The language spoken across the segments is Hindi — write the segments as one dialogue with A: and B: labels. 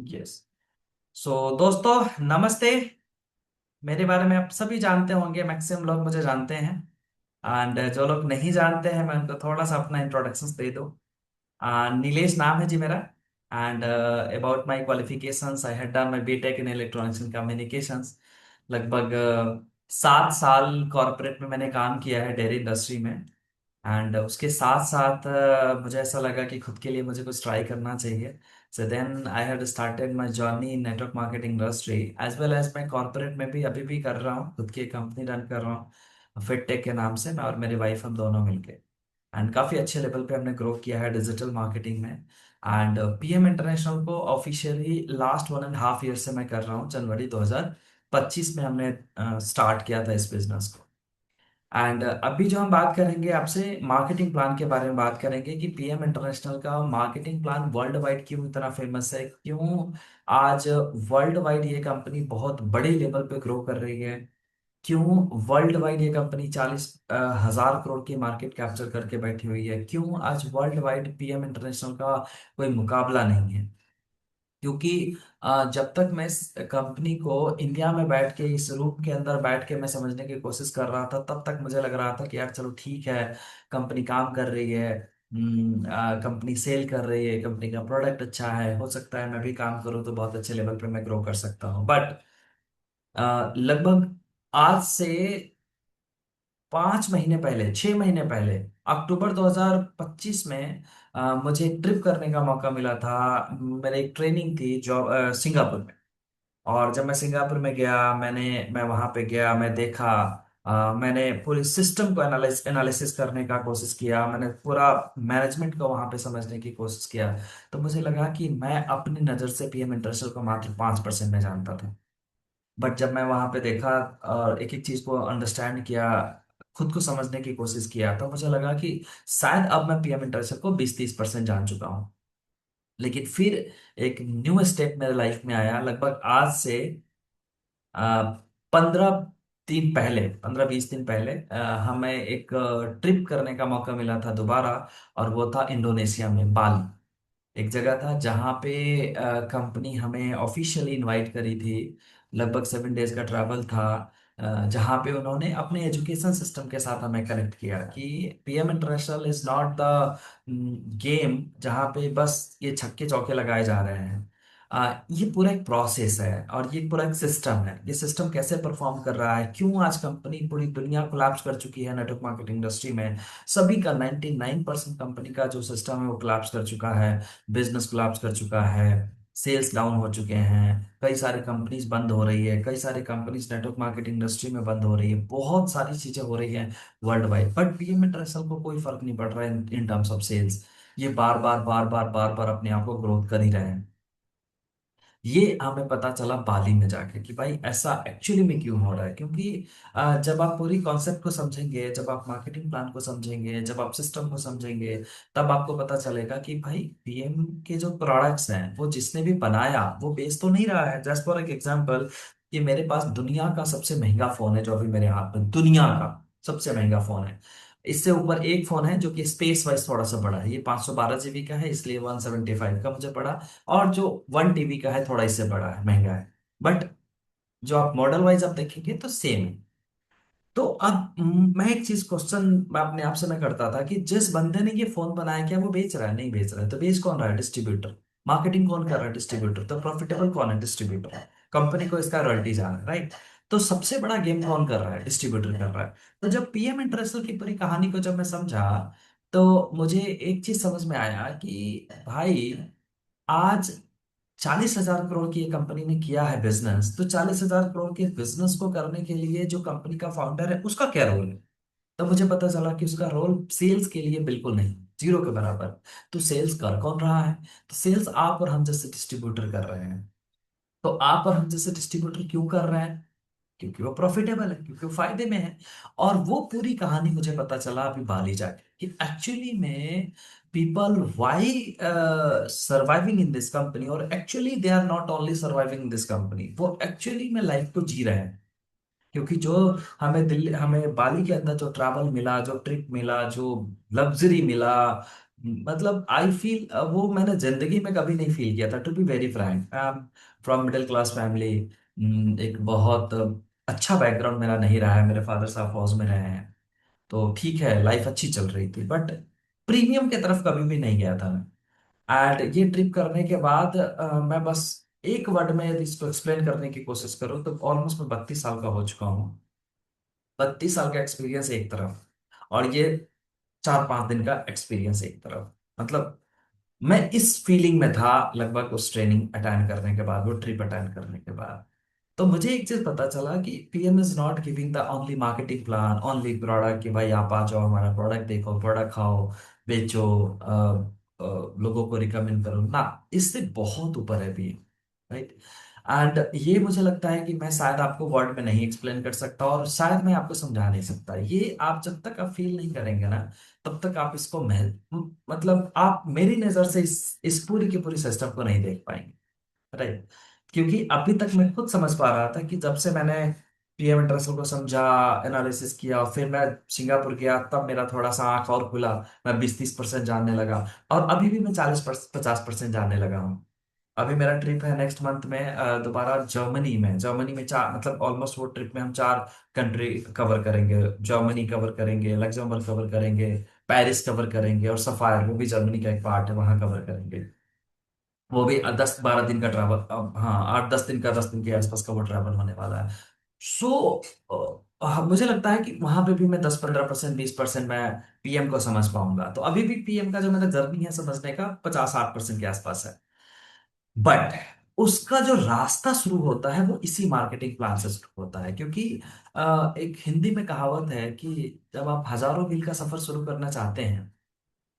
A: यस। सो दोस्तों, नमस्ते। मेरे बारे में आप सभी जानते होंगे, मैक्सिमम लोग मुझे जानते हैं। एंड जो लोग नहीं जानते हैं, मैं उनको थोड़ा सा अपना इंट्रोडक्शन दे दूं। नीलेश नाम है जी मेरा। And about my qualifications, I had done my BTech in electronics and communications. लगभग 7 साल कॉर्पोरेट में मैंने काम किया है, डेयरी इंडस्ट्री में। एंड उसके साथ साथ मुझे ऐसा लगा कि खुद के लिए मुझे कुछ ट्राई करना चाहिए। So then I had started my journey in network marketing industry, as well as मैं कॉर्पोरेट में भी अभी भी कर रहा हूँ, खुद की कंपनी रन कर रहा हूँ फिटटेक के नाम से। मैं और मेरी वाइफ, हम दोनों मिलके। एंड काफ़ी अच्छे लेवल पे हमने ग्रो किया है डिजिटल मार्केटिंग में। एंड पीएम इंटरनेशनल को ऑफिशियली लास्ट 1.5 ईयर से मैं कर रहा हूँ। जनवरी 2025 में हमने स्टार्ट किया था इस बिजनेस को। एंड अभी जो हम बात करेंगे आपसे, मार्केटिंग प्लान के बारे में बात करेंगे कि पीएम इंटरनेशनल का मार्केटिंग प्लान वर्ल्ड वाइड क्यों इतना फेमस है, क्यों आज वर्ल्ड वाइड ये कंपनी बहुत बड़े लेवल पे ग्रो कर रही है, क्यों वर्ल्ड वाइड ये कंपनी 40,000 करोड़ की मार्केट कैप्चर करके बैठी हुई है, क्यों आज वर्ल्ड वाइड पीएम इंटरनेशनल का कोई मुकाबला नहीं है। क्योंकि जब तक मैं इस कंपनी को इंडिया में बैठ के, इस रूम के अंदर बैठ के मैं समझने की कोशिश कर रहा था, तब तक मुझे लग रहा था कि यार चलो ठीक है, कंपनी काम कर रही है, कंपनी सेल कर रही है, कंपनी का प्रोडक्ट अच्छा है, हो सकता है मैं भी काम करूँ तो बहुत अच्छे लेवल पे मैं ग्रो कर सकता हूँ। बट लगभग आज से 5 महीने पहले, 6 महीने पहले, अक्टूबर 2025 में मुझे एक ट्रिप करने का मौका मिला था। मेरी एक ट्रेनिंग थी जॉब सिंगापुर में। और जब मैं सिंगापुर में गया, मैं वहां पे गया, मैं देखा, मैंने पूरी सिस्टम को एनालिसिस करने का कोशिश किया, मैंने पूरा मैनेजमेंट को वहां पे समझने की कोशिश किया। तो मुझे लगा कि मैं अपनी नज़र से पीएम इंटरनेशनल को मात्र 5% में जानता था। बट जब मैं वहां पे देखा और एक एक चीज को अंडरस्टैंड किया, खुद को समझने की कोशिश किया, तो मुझे लगा कि शायद अब मैं पीएम इंटरनेशनल को 20-30% जान चुका हूँ। लेकिन फिर एक न्यू स्टेप मेरे लाइफ में आया, लगभग आज से 15 दिन पहले, 15-20 दिन पहले हमें एक ट्रिप करने का मौका मिला था दोबारा। और वो था इंडोनेशिया में बाली। एक जगह था जहाँ पे कंपनी हमें ऑफिशियली इनवाइट करी थी। लगभग 7 डेज का ट्रैवल था, जहाँ पे उन्होंने अपने एजुकेशन सिस्टम के साथ हमें कनेक्ट किया कि PM international is not the game जहाँ पे बस ये छक्के चौके लगाए जा रहे हैं। ये पूरा एक प्रोसेस है और ये पूरा एक सिस्टम है। ये सिस्टम कैसे परफॉर्म कर रहा है, क्यों आज कंपनी पूरी दुनिया कोलैप्स कर चुकी है नेटवर्क मार्केटिंग इंडस्ट्री में। सभी का 99% कंपनी का जो सिस्टम है वो कोलैप्स कर चुका है। बिजनेस कोलैप्स कर चुका है। सेल्स डाउन हो चुके हैं। कई सारी कंपनीज बंद हो रही है, कई सारी कंपनीज नेटवर्क मार्केटिंग इंडस्ट्री में बंद हो रही है, बहुत सारी चीजें हो रही हैं world wide. But PM international को कोई फर्क नहीं पड़ रहा है इन टर्म्स ऑफ सेल्स। ये बार बार बार बार बार बार अपने आप को ग्रोथ कर ही रहे हैं। ये हमें पता चला बाली में जाके कि भाई ऐसा एक्चुअली में क्यों हो रहा है। क्योंकि जब आप पूरी कॉन्सेप्ट को समझेंगे, जब आप मार्केटिंग प्लान को समझेंगे, जब आप सिस्टम को समझेंगे, तब आपको पता चलेगा कि भाई पीएम के जो प्रोडक्ट्स हैं वो जिसने भी बनाया वो बेच तो नहीं रहा है। जस्ट फॉर एक एग्जांपल, कि मेरे पास दुनिया का सबसे महंगा फोन है जो अभी मेरे हाथ में, दुनिया का सबसे महंगा फोन है। इससे ऊपर एक फोन है जो कि स्पेस वाइज थोड़ा सा बड़ा है, ये 512 जीबी का है, इसलिए 175 का मुझे पड़ा। और जो 1 टीबी का है थोड़ा इससे बड़ा है, महंगा है। बट जो आप मॉडल वाइज आप देखेंगे तो सेम है। तो अब मैं एक चीज क्वेश्चन मैं अपने आप से मैं करता था कि जिस बंदे ने ये फोन बनाया, क्या वो बेच रहा है? नहीं बेच रहा है। तो बेच कौन रहा है? डिस्ट्रीब्यूटर। मार्केटिंग कौन कर रहा है? डिस्ट्रीब्यूटर। तो प्रॉफिटेबल कौन है? डिस्ट्रीब्यूटर। कंपनी को इसका रॉयल्टी जा रहा है, राइट? तो सबसे बड़ा गेम कौन कर रहा है? डिस्ट्रीब्यूटर कर रहा है। तो जब पीएम इंटरनेशनल की पूरी कहानी को जब मैं समझा, तो मुझे एक चीज समझ में आया कि भाई आज 40,000 करोड़ की ये कंपनी ने किया है बिजनेस, तो 40,000 करोड़ के बिजनेस को करने के लिए जो कंपनी का फाउंडर है उसका क्या रोल है? तो मुझे पता चला कि उसका रोल सेल्स के लिए बिल्कुल नहीं, जीरो के बराबर। तो सेल्स कर कौन रहा है? तो सेल्स आप और हम जैसे डिस्ट्रीब्यूटर कर रहे हैं। तो आप और हम जैसे डिस्ट्रीब्यूटर क्यों कर रहे हैं? क्योंकि वो प्रॉफिटेबल है, क्योंकि वो फायदे में है। और वो पूरी कहानी मुझे पता चला अभी बाली जाके कि एक्चुअली में people why surviving in this company, और actually they are not only surviving in this company, वो एक्चुअली में लाइफ को जी रहे हैं। क्योंकि जो हमें बाली के अंदर जो ट्रैवल मिला, जो ट्रिप मिला, जो लग्जरी मिला, मतलब आई फील, वो मैंने जिंदगी में कभी नहीं फील किया था, to be very frank. From middle class family. एक बहुत अच्छा बैकग्राउंड मेरा नहीं रहा है, मेरे फादर साहब फौज में रहे हैं, तो ठीक है, लाइफ अच्छी चल रही थी, बट प्रीमियम की तरफ कभी भी नहीं गया था मैं। एंड ये ट्रिप करने के बाद मैं बस एक वर्ड में यदि इसको एक्सप्लेन करने की कोशिश करूँ तो ऑलमोस्ट मैं 32 साल का हो चुका हूँ। 32 साल का एक्सपीरियंस एक तरफ, और ये 4-5 दिन का एक्सपीरियंस एक तरफ। मतलब मैं इस फीलिंग में था लगभग उस ट्रेनिंग अटेंड करने के बाद, वो ट्रिप अटेंड करने के बाद। तो मुझे एक चीज पता चला कि PM is not giving the only marketing plan, only product, कि भाई आप आ जाओ, हमारा प्रोडक्ट देखो, प्रोडक्ट खाओ, बेचो, लोगों को रिकमेंड करो ना। इससे बहुत ऊपर है पीएम, राइट। एंड ये मुझे लगता है कि मैं शायद आपको वर्ड में नहीं एक्सप्लेन कर सकता, और शायद मैं आपको समझा नहीं सकता। ये आप जब तक आप फील नहीं करेंगे ना, तब तक आप इसको मतलब आप मेरी नजर से इस पूरी की पूरी सिस्टम को नहीं देख पाएंगे, राइट। क्योंकि अभी तक मैं खुद समझ पा रहा था कि जब से मैंने पीएम इंटरनेशनल को समझा, एनालिसिस किया, फिर मैं सिंगापुर गया, तब मेरा थोड़ा सा आंख और खुला। मैं 20-30% जानने लगा, और अभी भी मैं 40-50% जानने लगा हूँ। अभी मेरा ट्रिप है नेक्स्ट मंथ में, दोबारा जर्मनी में चार, मतलब ऑलमोस्ट वो ट्रिप में हम 4 कंट्री कवर करेंगे। जर्मनी कवर करेंगे, लग्जमबर्ग कवर करेंगे, पेरिस कवर करेंगे, और सफायर, वो भी जर्मनी का एक पार्ट है, वहां कवर करेंगे। वो भी 10-12 दिन का ट्रैवल, हाँ 8-10 दिन का, 10 दिन के आसपास का वो ट्रैवल होने वाला है। सो मुझे लगता है कि वहां पे भी मैं 10-15%, 20% मैं पीएम को समझ पाऊंगा। तो अभी भी पीएम का जो मेरा जर्नी है समझने का, 50-60% के आसपास है। बट उसका जो रास्ता शुरू होता है वो इसी मार्केटिंग प्लान से शुरू होता है। क्योंकि एक हिंदी में कहावत है कि जब आप हजारों मील का सफर शुरू करना चाहते हैं,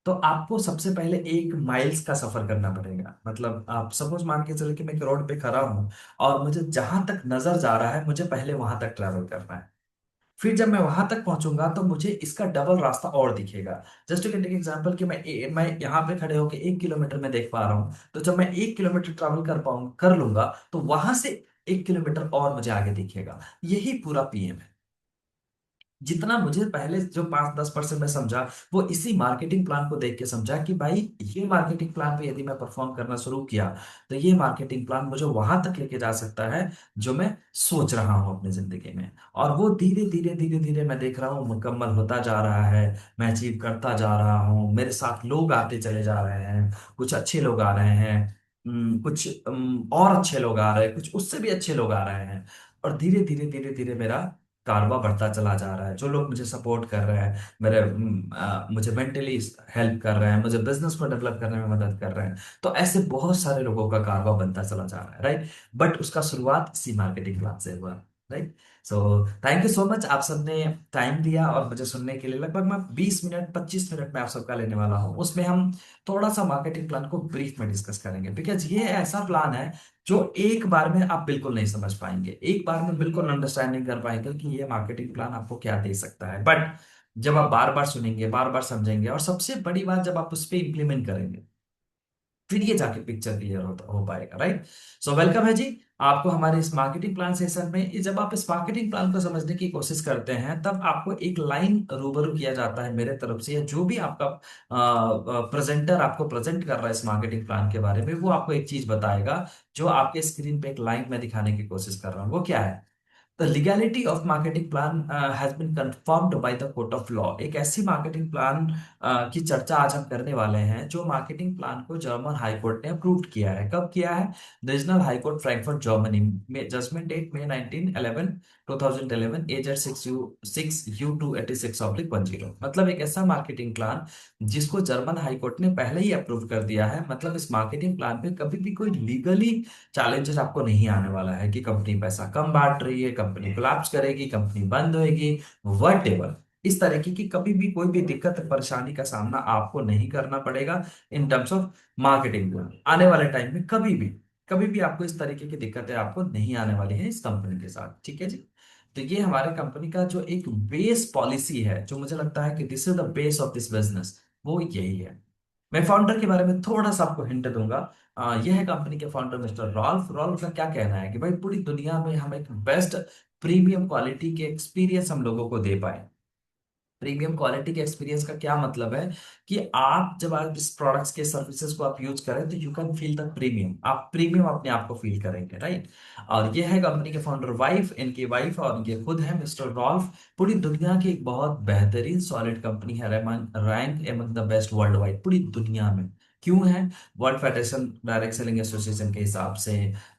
A: तो आपको सबसे पहले 1 माइल्स का सफर करना पड़ेगा। मतलब आप सपोज मान के चले कि मैं एक रोड पे खड़ा हूं, और मुझे जहां तक नजर जा रहा है, मुझे पहले वहां तक ट्रैवल करना है। फिर जब मैं वहां तक पहुंचूंगा तो मुझे इसका डबल रास्ता और दिखेगा। जस्ट टू टेक एग्जांपल कि मैं यहाँ पे खड़े होकर 1 किलोमीटर में देख पा रहा हूँ, तो जब मैं 1 किलोमीटर ट्रैवल कर लूंगा, तो वहां से 1 किलोमीटर और मुझे आगे दिखेगा। यही पूरा पीएम है। जितना मुझे पहले जो 5-10% में समझा, वो इसी मार्केटिंग प्लान को देख के समझा कि भाई ये मार्केटिंग प्लान पे यदि मैं परफॉर्म करना शुरू किया, तो ये मार्केटिंग प्लान मुझे वहां तक लेके जा सकता है जो मैं सोच रहा हूँ अपनी जिंदगी में। और वो धीरे धीरे धीरे धीरे मैं देख रहा हूँ मुकम्मल होता जा रहा है। मैं अचीव करता जा रहा हूँ, मेरे साथ लोग आते चले जा रहे हैं। कुछ अच्छे लोग आ रहे हैं, कुछ और अच्छे लोग आ रहे हैं, कुछ उससे भी अच्छे लोग आ रहे हैं। और धीरे धीरे धीरे धीरे मेरा कारवा बढ़ता चला जा रहा है। जो लोग मुझे सपोर्ट कर रहे हैं, मुझे मेंटली हेल्प कर रहे हैं, मुझे बिजनेस को डेवलप करने में मदद कर रहे हैं, तो ऐसे बहुत सारे लोगों का कारवा बनता चला जा रहा है, राइट। बट उसका शुरुआत इसी मार्केटिंग प्लान से हुआ, right. So thank you so much, आप सबने टाइम दिया और मुझे सुनने के लिए। लगभग मैं 20 मिनट, 25 मिनट में आप सबका लेने वाला हूँ। उसमें हम थोड़ा सा मार्केटिंग प्लान को ब्रीफ में डिस्कस करेंगे, बिकॉज ये ऐसा प्लान है जो एक बार में आप बिल्कुल नहीं समझ पाएंगे, एक बार में बिल्कुल अंडरस्टैंडिंग कर पाएंगे कि ये मार्केटिंग प्लान आपको क्या दे सकता है। बट जब आप बार बार सुनेंगे, बार बार समझेंगे, और सबसे बड़ी बात, जब आप उस पर इंप्लीमेंट करेंगे, फिर ये जाके पिक्चर क्लियर हो पाएगा, राइट। सो वेलकम है जी आपको हमारे इस मार्केटिंग प्लान सेशन में। जब आप इस मार्केटिंग प्लान को समझने की कोशिश करते हैं, तब आपको एक लाइन रूबरू किया जाता है मेरे तरफ से, या जो भी आपका प्रेजेंटर आपको प्रेजेंट कर रहा है इस मार्केटिंग प्लान के बारे में, वो आपको एक चीज बताएगा, जो आपके स्क्रीन पे एक लाइन में दिखाने की कोशिश कर रहा हूँ। वो क्या है? The legality of marketing plan has been confirmed by the court of law। एक ऐसी मार्केटिंग प्लान की चर्चा आज हम करने वाले हैं, जो मार्केटिंग प्लान को जर्मन हाई कोर्ट ने अप्रूव किया है। कब किया है? Regional high court Frankfurt Germany में, judgment date May 2011, as 6U286/10। मतलब एक ऐसा मार्केटिंग प्लान जिसको जर्मन हाई कोर्ट ने पहले ही अप्रूव कर दिया है। मतलब इस मार्केटिंग प्लान पे कभी भी कोई लीगली चैलेंजेस आपको नहीं आने वाला है कि कंपनी पैसा कम बांट रही है, कंपनी कोलैप्स करेगी, कंपनी बंद होएगी, वट एवर। इस तरीके की कभी भी कोई भी दिक्कत परेशानी का सामना आपको नहीं करना पड़ेगा in terms of marketing plan. आने वाले टाइम में कभी भी आपको इस तरीके की दिक्कतें आपको नहीं आने वाली है इस कंपनी के साथ, ठीक है जी। तो ये हमारे कंपनी का जो एक बेस पॉलिसी है, जो मुझे लगता है कि this is the base of this business, वो यही है। मैं फाउंडर के बारे में थोड़ा सा आपको हिंट दूंगा। यह है कंपनी के फाउंडर मिस्टर रॉल्फ। रॉल्फ का क्या कहना है कि भाई पूरी दुनिया में हम एक बेस्ट प्रीमियम क्वालिटी के एक्सपीरियंस हम लोगों को दे पाए। प्रीमियम क्वालिटी के एक्सपीरियंस का क्या मतलब है कि आप जब आप इस प्रोडक्ट्स के सर्विसेज को आप यूज करें तो you can feel the premium, आप प्रीमियम अपने आप को फील करेंगे, राइट। और ये है कंपनी के फाउंडर वाइफ, इनकी वाइफ, और ये खुद है मिस्टर रॉल्फ। पूरी दुनिया की एक बहुत बेहतरीन सॉलिड कंपनी है, rank among the best world wide, पूरी दुनिया में। क्यों है? World federation direct selling association के हिसाब से,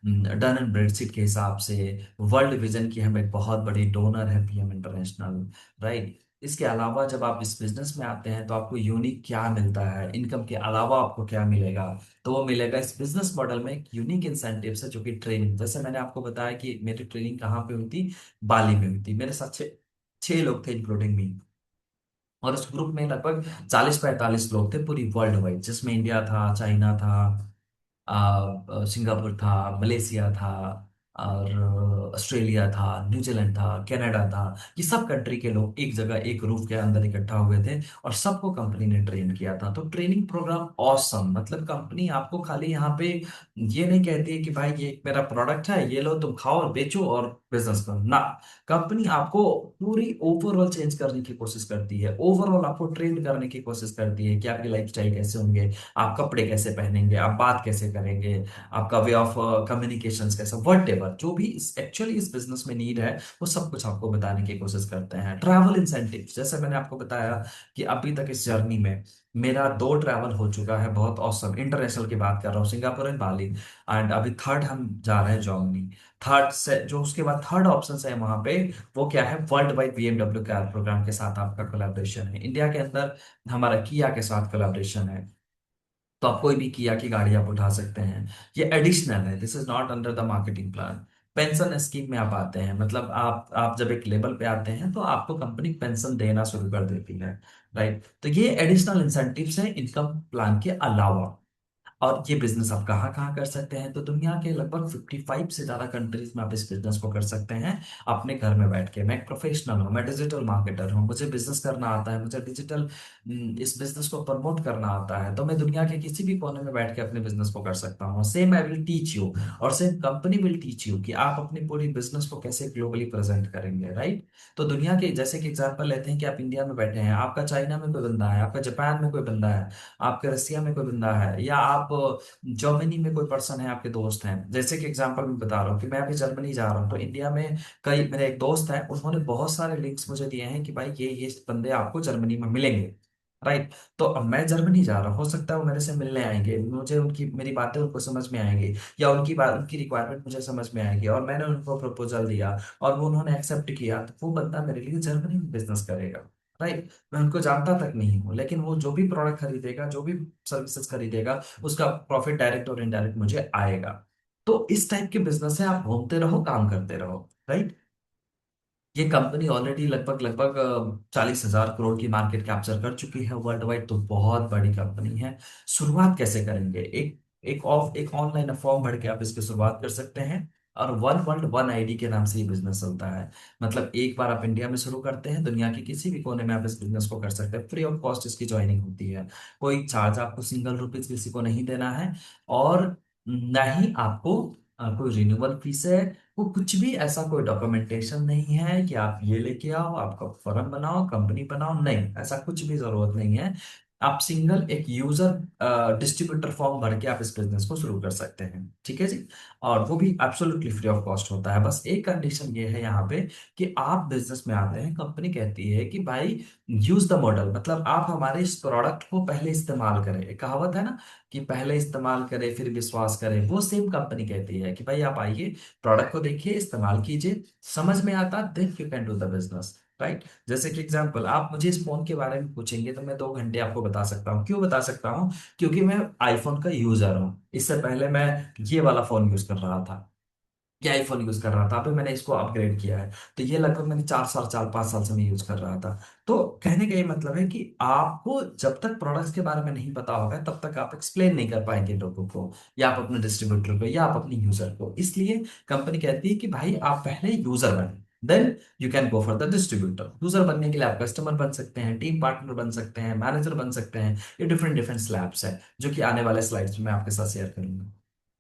A: डन एंड ब्रेडशीट के हिसाब से, वर्ल्ड विजन की हम एक बहुत बड़ी डोनर है पीएम इंटरनेशनल, राइट। इसके अलावा जब आप इस बिजनेस में आते हैं तो आपको यूनिक क्या मिलता है, इनकम के अलावा आपको क्या मिलेगा? तो वो मिलेगा इस बिजनेस मॉडल में एक यूनिक इंसेंटिव है, जो कि ट्रेनिंग, जैसे मैंने आपको बताया कि मेरी ट्रेनिंग कहाँ पे हुई थी, बाली में हुई थी। मेरे साथ छह लोग थे इंक्लूडिंग मी, और उस ग्रुप में लगभग 40-45 लोग थे पूरी वर्ल्ड वाइड, जिसमें इंडिया था, चाइना था, सिंगापुर था, मलेशिया था, और ऑस्ट्रेलिया था, न्यूजीलैंड था, कनाडा था। ये सब कंट्री के लोग एक जगह एक रूफ के अंदर इकट्ठा हुए थे, और सबको कंपनी ने ट्रेन किया था। तो ट्रेनिंग प्रोग्राम ऑसम, मतलब कंपनी आपको खाली यहाँ पे ये नहीं कहती है कि भाई ये एक मेरा प्रोडक्ट है, ये लो तुम खाओ और बेचो और बिजनेस करो ना। कंपनी आपको पूरी ओवरऑल चेंज करने की कोशिश करती है, ओवरऑल आपको ट्रेन करने की कोशिश करती है कि आपकी लाइफस्टाइल कैसे होंगे, आप कपड़े कैसे पहनेंगे, आप बात कैसे करेंगे, आपका वे ऑफ कम्युनिकेशन कैसा, वट एवर जो भी एक्चुअली इस बिजनेस में नीड है, वो सब कुछ आपको बताने की कोशिश करते हैं। ट्रैवल इंसेंटिव, जैसे मैंने आपको बताया कि अभी तक इस जर्नी में मेरा 2 ट्रैवल हो चुका है, बहुत औसम, इंटरनेशनल की बात कर रहा हूँ, सिंगापुर एंड बाली। एंड अभी थर्ड हम जा रहे हैं जर्मनी। थर्ड से जो उसके बाद थर्ड ऑप्शन है वहां पे, वो क्या है, world wide BMW car programme के साथ आपका कोलैबोरेशन है। इंडिया के अंदर हमारा किया के साथ कोलैबोरेशन है, तो आप कोई भी किया की गाड़ी आप उठा सकते हैं। ये एडिशनल है, this is not under the marketing plan. Pension scheme में आप आते हैं, मतलब आप जब एक लेवल पे आते हैं तो आपको कंपनी पेंशन देना शुरू कर देती है, राइट। तो ये एडिशनल इंसेंटिव्स हैं इनकम प्लान के अलावा। और ये बिजनेस आप कहाँ कहाँ कर सकते हैं, तो दुनिया के लगभग 55 से ज्यादा कंट्रीज में आप इस बिजनेस को कर सकते हैं अपने घर में बैठ के। मैं एक प्रोफेशनल हूँ, मैं डिजिटल मार्केटर हूँ, मुझे बिजनेस करना आता है, मुझे डिजिटल इस बिजनेस को प्रमोट करना आता है, तो मैं दुनिया के किसी भी कोने में बैठ के अपने बिजनेस को कर सकता हूँ। Same I will teach you, और same company will teach you कि आप अपनी पूरी बिजनेस को कैसे ग्लोबली प्रेजेंट करेंगे, राइट। तो दुनिया के जैसे कि एग्जांपल लेते हैं कि आप इंडिया में बैठे हैं, आपका चाइना में कोई बंदा है, आपका जापान में कोई बंदा है, आपके रसिया में कोई बंदा है, या आप जर्मनी में कोई पर्सन है, आपके दोस्त हैं। जैसे कि एग्जांपल मैं बता रहा हूँ कि मैं अभी जर्मनी जा रहा हूँ, तो इंडिया में कई मेरे एक दोस्त हैं, उन्होंने बहुत सारे लिंक्स मुझे दिए हैं कि भाई ये बंदे आपको जर्मनी में मिलेंगे, राइट। तो अब मैं जर्मनी जा रहा हूँ, हो सकता है वो मेरे से मिलने आएंगे, मुझे उनकी मेरी बातें उनको समझ में आएंगी, या उनकी बात उनकी रिक्वायरमेंट मुझे समझ में आएगी, और मैंने उनको प्रपोजल दिया और वो उन्होंने एक्सेप्ट किया, तो वो बंदा मेरे लिए जर्मनी में बिजनेस करेगा, राइट। मैं उनको जानता तक नहीं हूँ, लेकिन वो जो भी प्रोडक्ट खरीदेगा, जो भी सर्विसेज खरीदेगा, उसका प्रॉफिट डायरेक्ट और इनडायरेक्ट मुझे आएगा। तो इस टाइप के बिजनेस है, आप घूमते रहो, काम करते रहो, राइट। ये कंपनी ऑलरेडी लगभग लगभग 40,000 करोड़ की मार्केट कैप्चर कर चुकी है वर्ल्ड वाइड, तो बहुत बड़ी कंपनी है। शुरुआत कैसे करेंगे? एक ऑनलाइन फॉर्म भर के आप इसकी शुरुआत कर सकते हैं, और वन वर्ल्ड वन आईडी के नाम से ये बिजनेस चलता है। मतलब एक बार आप इंडिया में शुरू करते हैं, दुनिया के किसी भी कोने में आप इस बिजनेस को कर सकते हैं, फ्री ऑफ कॉस्ट इसकी ज्वाइनिंग होती है। कोई चार्ज आपको सिंगल रुपीज किसी को नहीं देना है, और ना ही आपको कोई रिन्यूअल फीस है। वो कुछ भी ऐसा कोई डॉक्यूमेंटेशन नहीं है कि आप ये लेके आओ, आपका फर्म बनाओ, कंपनी बनाओ, नहीं, ऐसा कुछ भी जरूरत नहीं है। आप सिंगल एक यूजर डिस्ट्रीब्यूटर फॉर्म भर के आप इस बिजनेस को शुरू कर सकते हैं, ठीक है जी। और वो भी एब्सोल्युटली फ्री ऑफ कॉस्ट होता है। बस एक कंडीशन ये है यहाँ पे कि आप बिजनेस में आते हैं, कंपनी कहती है कि भाई यूज द मॉडल, मतलब आप हमारे इस प्रोडक्ट को पहले इस्तेमाल करें। एक कहावत है ना कि पहले इस्तेमाल करें फिर विश्वास करें, वो सेम कंपनी कहती है कि भाई आप आइए, प्रोडक्ट को देखिए, इस्तेमाल कीजिए, समझ में आता then you can do the business, right. जैसे कि एग्जांपल, आप मुझे इस फोन के बारे में पूछेंगे तो मैं 2 घंटे आपको बता सकता हूँ। क्यों बता सकता हूँ? क्योंकि मैं आईफोन का यूजर हूँ, इससे पहले मैं ये वाला फोन यूज कर रहा था, ये आईफोन यूज कर रहा था, अभी मैंने इसको अपग्रेड किया है, तो ये लगभग मैंने 4 साल 4-5 साल से मैं यूज कर रहा था। तो कहने का ये मतलब है कि आपको जब तक प्रोडक्ट्स के बारे में नहीं पता होगा, तब तक आप एक्सप्लेन नहीं कर पाएंगे लोगों को, या आप अपने डिस्ट्रीब्यूटर को, या आप अपने यूजर को। इसलिए कंपनी कहती है कि भाई आप पहले यूजर बने, then you can go for the distributor. User बनने के लिए आप कस्टमर बन सकते हैं, टीम पार्टनर बन सकते हैं, मैनेजर बन सकते हैं। ये डिफरेंट डिफरेंट स्लैब्स है, जो कि आने वाले स्लाइड्स में मैं आपके साथ शेयर करूंगा।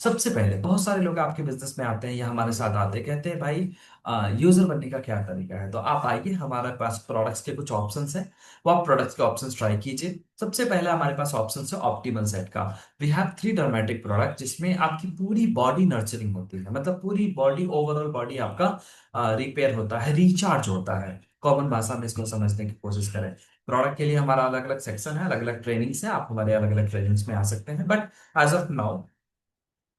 A: सबसे पहले बहुत सारे लोग आपके बिजनेस में आते हैं या हमारे साथ आते हैं, कहते हैं भाई यूजर बनने का क्या तरीका है। तो आप आइए, हमारे पास प्रोडक्ट्स के कुछ ऑप्शंस हैं, वो आप प्रोडक्ट्स के ऑप्शंस ट्राई कीजिए। सबसे पहले हमारे पास ऑप्शन है ऑप्टिमल सेट का। वी हैव 3 डर्मेटिक प्रोडक्ट जिसमें आपकी पूरी बॉडी नर्चरिंग होती है, मतलब पूरी बॉडी, ओवरऑल बॉडी आपका रिपेयर होता है, रिचार्ज होता है। कॉमन भाषा में इसको समझने की कोशिश करें। प्रोडक्ट के लिए हमारा अलग अलग सेक्शन है, अलग अलग ट्रेनिंग्स है, आप हमारे अलग अलग ट्रेनिंग्स में आ सकते हैं। बट एज ऑफ नाउ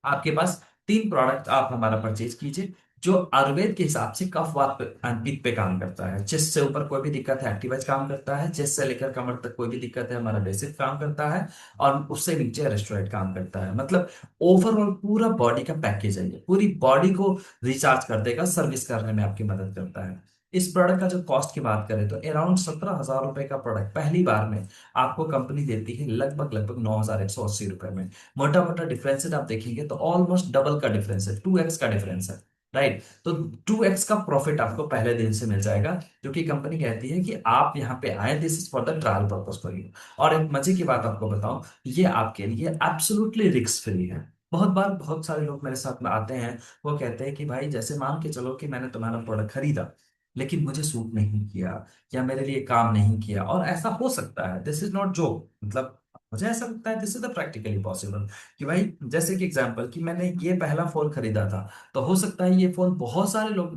A: आपके पास 3 प्रोडक्ट आप हमारा परचेज कीजिए, जो आयुर्वेद के हिसाब से कफ वात पे and पित्त पे काम करता है। चेस्ट से ऊपर कोई भी दिक्कत है, एक्टिवाइज काम करता है। चेस्ट से लेकर कमर तक कोई भी दिक्कत है, हमारा बेसिक काम करता है। और उससे नीचे रेस्टोरेंट काम करता है। मतलब ओवरऑल पूरा बॉडी का पैकेज है ये, पूरी बॉडी को रिचार्ज कर देगा, सर्विस करने में आपकी मदद करता है। इस प्रोडक्ट का जो कॉस्ट की बात करें तो अराउंड 17,000 रुपए का प्रोडक्ट पहली बार में आपको कंपनी देती है लगभग लगभग 9,180 रुपए में। मोटा मोटा डिफरेंस आप देखेंगे तो ऑलमोस्ट डबल का डिफरेंस है, 2x का डिफरेंस है। राइट, तो 2x का प्रॉफिट आपको पहले दिन से मिल जाएगा, जो कि कंपनी कहती है कि आप यहाँ पे आए, this is for the trial purpose for you. और एक मजे की बात आपको बताऊं, ये आपके लिए एब्सोल्युटली रिस्क फ्री है। बहुत बार बहुत सारे लोग मेरे साथ में आते हैं, वो कहते हैं कि भाई जैसे मान के चलो कि मैंने तुम्हारा प्रोडक्ट खरीदा, लेकिन मुझे सूट नहीं किया या मेरे लिए काम नहीं किया। और ऐसा हो सकता है, दिस इज नॉट जोक, मतलब मुझे ऐसा लगता है this is the practically possible. कि भाई जैसे कि एग्जांपल कि मैंने ये पहला फोन खरीदा था, तो हो सकता है ये फोन बहुत सारे लोग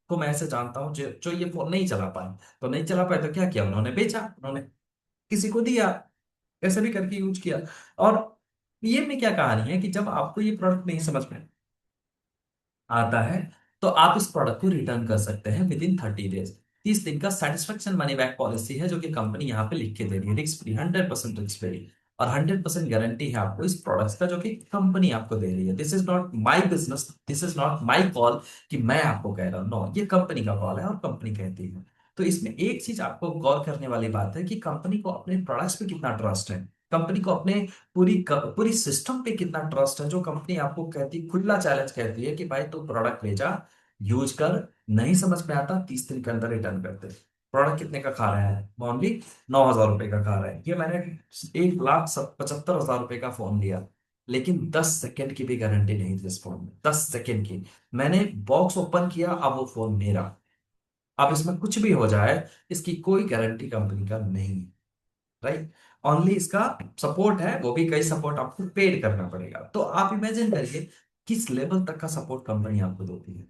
A: को मैं ऐसे जानता हूँ जो ये फोन नहीं चला पाए। तो नहीं चला पाए तो क्या किया उन्होंने, बेचा, उन्होंने किसी को दिया, कैसे भी करके यूज किया। और ये में क्या कहानी है कि जब आपको ये प्रोडक्ट नहीं समझ में आता है, तो आप इस प्रोडक्ट को रिटर्न कर सकते हैं विद इन 30 डेज। 30 दिन का सेटिस्फेक्शन मनी बैक पॉलिसी है, जो कि कंपनी यहाँ पे लिख के दे रही है, रिस्क फ्री, 100% रिस्क फ्री। और 100% गारंटी है आपको इस प्रोडक्ट्स का, जो कि कंपनी आपको दे रही है। This is not my business, this is not my call कि मैं आपको कह रहा हूँ, नो, ये कंपनी का कॉल है और कंपनी कहती है। तो इसमें एक चीज आपको गौर करने वाली बात है कि कंपनी को अपने प्रोडक्ट्स पे कितना ट्रस्ट है, कंपनी को अपने पूरी सिस्टम पे कितना ट्रस्ट है। जो कंपनी आपको कहती, खुला चैलेंज कहती है कि भाई तू प्रोडक्ट ले जा, यूज कर, नहीं समझ में आता 30 दिन के अंदर रिटर्न कर दे। प्रोडक्ट कितने का खा रहा है, ओनली 9,000 रुपए का खा रहा है। ये मैंने 1,75,000 रुपए का फोन लिया, लेकिन 10 सेकेंड की भी गारंटी नहीं थी इस फोन में, 10 सेकेंड की। मैंने बॉक्स ओपन किया, अब वो फोन मेरा। अब इसमें कुछ भी हो जाए, इसकी कोई गारंटी कंपनी का नहीं है। राइट, ओनली इसका सपोर्ट है, वो भी कई सपोर्ट आपको पेड करना पड़ेगा। तो आप इमेजिन करिए किस लेवल तक का सपोर्ट कंपनी आपको देती है।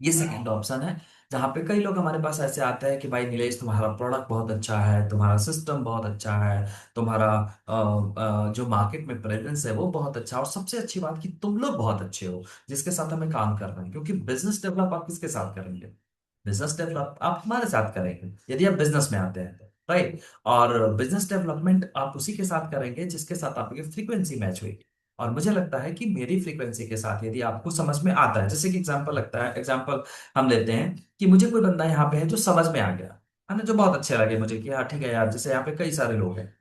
A: ये सेकंड ऑप्शन है, जहां पे कई लोग हमारे पास ऐसे आते हैं कि भाई नीलेश, तुम्हारा प्रोडक्ट बहुत अच्छा है, तुम्हारा सिस्टम बहुत अच्छा है, तुम्हारा जो मार्केट में प्रेजेंस है वो बहुत अच्छा है, और सबसे अच्छी बात कि तुम लोग बहुत अच्छे हो जिसके साथ हमें काम करना है। क्योंकि बिजनेस डेवलप आप किसके साथ करेंगे, बिजनेस डेवलप आप हमारे साथ करेंगे यदि आप बिजनेस में आते हैं तो। राइट, और बिजनेस डेवलपमेंट आप उसी के साथ करेंगे जिसके साथ आपकी फ्रीक्वेंसी मैच हुई। और मुझे लगता है कि मेरी फ्रीक्वेंसी के साथ यदि आपको समझ में आता है, जैसे कि एग्जांपल लगता है, एग्जांपल हम लेते हैं कि मुझे कोई बंदा यहाँ पे है जो समझ में आ गया है ना, जो बहुत अच्छे लगे मुझे कि हाँ ठीक है यार, जैसे यहाँ पे कई सारे लोग हैं,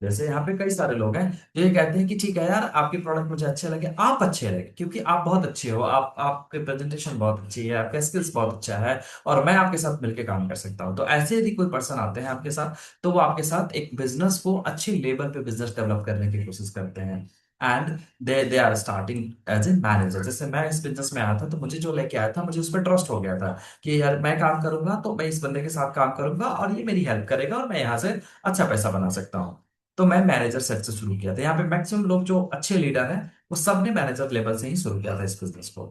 A: जैसे यहाँ पे कई सारे लोग हैं जो ये कहते हैं कि ठीक है यार, आपके प्रोडक्ट मुझे अच्छे लगे, आप अच्छे लगे क्योंकि आप बहुत अच्छे हो, आप आपके प्रेजेंटेशन बहुत अच्छी है, आपका स्किल्स बहुत अच्छा है, और मैं आपके साथ मिलकर काम कर सकता हूँ। तो ऐसे यदि कोई पर्सन आते हैं आपके साथ, तो वो आपके साथ एक बिजनेस को अच्छे लेवल पे बिजनेस डेवलप करने की कोशिश करते हैं। And they are starting as a manager. जैसे मैं इस बिजनेस में आया था, तो मुझे जो लेके आया था, मुझे उस पर ट्रस्ट हो गया था कि यार मैं काम करूंगा तो मैं इस बंदे के साथ काम करूंगा और ये मेरी हेल्प करेगा और मैं यहाँ से अच्छा पैसा बना सकता हूँ। तो मैं मैनेजर सेट से शुरू किया था। यहाँ पे मैक्सिमम लोग जो अच्छे लीडर हैं, वो सब ने मैनेजर लेवल से ही शुरू किया था इस बिजनेस को।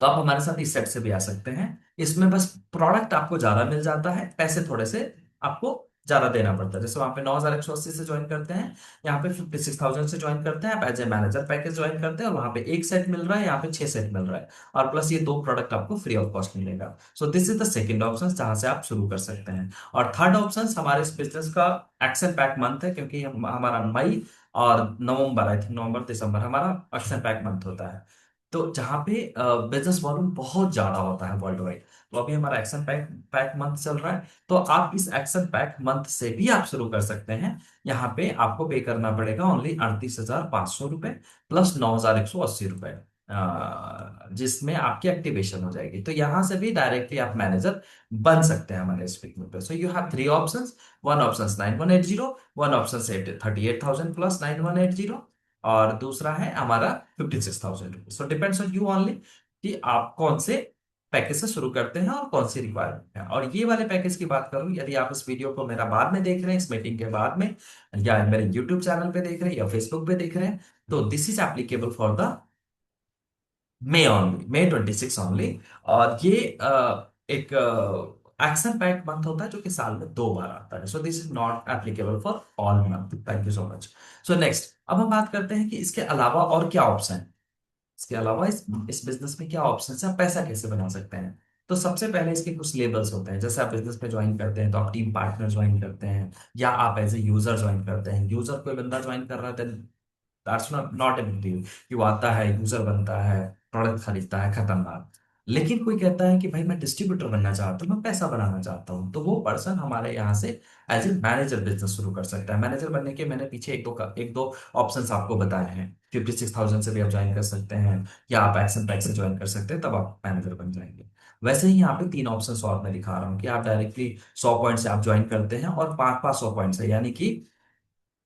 A: तो आप हमारे साथ इस सेट से भी आ सकते हैं। इसमें बस प्रोडक्ट आपको ज्यादा मिल जाता है, पैसे थोड़े से आपको ज्यादा देना पड़ता है। जैसे वहां पे 9,180 से ज्वाइन करते हैं, यहाँ पे 56,000 से ज्वाइन करते हैं, आप as a manager package join करते हैं, और वहां पे एक सेट मिल रहा है, यहाँ पे 6 सेट मिल रहा है। और प्लस ये 2 प्रोडक्ट आपको फ्री ऑफ कॉस्ट मिलेगा। So this is the second option जहां से आप शुरू कर सकते हैं। और थर्ड ऑप्शन हमारे इस बिजनेस का एक्शन पैक मंथ है, क्योंकि हमारा मई और नवंबर, आई थिंक नवंबर दिसंबर हमारा एक्शन पैक मंथ होता है। तो जहाँ पे बिजनेस वॉल्यूम बहुत ज्यादा होता है वर्ल्ड वाइड। तो अभी हमारा एक्शन पैक पैक मंथ चल रहा है, तो आप इस एक्शन पैक मंथ से भी आप शुरू कर सकते हैं। यहाँ पे आपको पे करना पड़ेगा ओनली 38,500 रुपए प्लस 9,180 रुपए, जिसमें आपकी एक्टिवेशन हो जाएगी। तो यहाँ से भी डायरेक्टली आप मैनेजर बन सकते हैं हमारे इस पिक पे। So you have 3 options, one option 9,180, one option 38,000 plus 9,180, और दूसरा है हमारा 56,000 rupees. So depends on you only कि आप कौन से पैकेज से शुरू करते हैं और कौन सी रिक्वायरमेंट है। और ये वाले पैकेज की बात करूं, यदि आप इस वीडियो को मेरा बाद में देख रहे हैं, इस मीटिंग के बाद में, या मेरे यूट्यूब चैनल पे देख रहे हैं या फेसबुक पे देख रहे हैं, तो this is applicable for the may only, May 26 only. और ये एक एक्शन पैक मंथ होता है जो कि साल में 2 बार आता है। So this is not applicable for all month. Thank you so much. So next, अब हम बात करते हैं कि इसके अलावा और क्या ऑप्शन है। इसके अलावा इस बिजनेस में क्या ऑप्शन है, आप पैसा कैसे बना सकते हैं। तो सबसे पहले इसके कुछ लेवल्स होते हैं। जैसे आप बिजनेस में ज्वाइन करते हैं तो आप टीम पार्टनर ज्वाइन करते हैं, या आप एज ए यूजर ज्वाइन करते हैं। यूजर कोई बंदा ज्वाइन कर रहा है, that's not a big deal कि वो आता है, यूजर बनता है, प्रोडक्ट खरीदता है, खत्म बात। लेकिन कोई कहता है कि भाई मैं डिस्ट्रीब्यूटर बनना चाहता हूँ, मैं पैसा बनाना चाहता हूँ, तो वो पर्सन हमारे यहाँ से एज ए मैनेजर बिजनेस शुरू कर सकता है। मैनेजर बनने के मैंने पीछे एक दो ऑप्शंस आपको बताए हैं। 56,000 से भी आप ज्वाइन कर सकते हैं, या आप एक्शन पैक से ज्वाइन कर सकते हैं, तब आप मैनेजर बन जाएंगे। वैसे ही यहाँ पे 3 ऑप्शंस और मैं दिखा रहा हूँ कि आप डायरेक्टली 100 पॉइंट से आप ज्वाइन करते हैं, और 500 पॉइंट से, यानी कि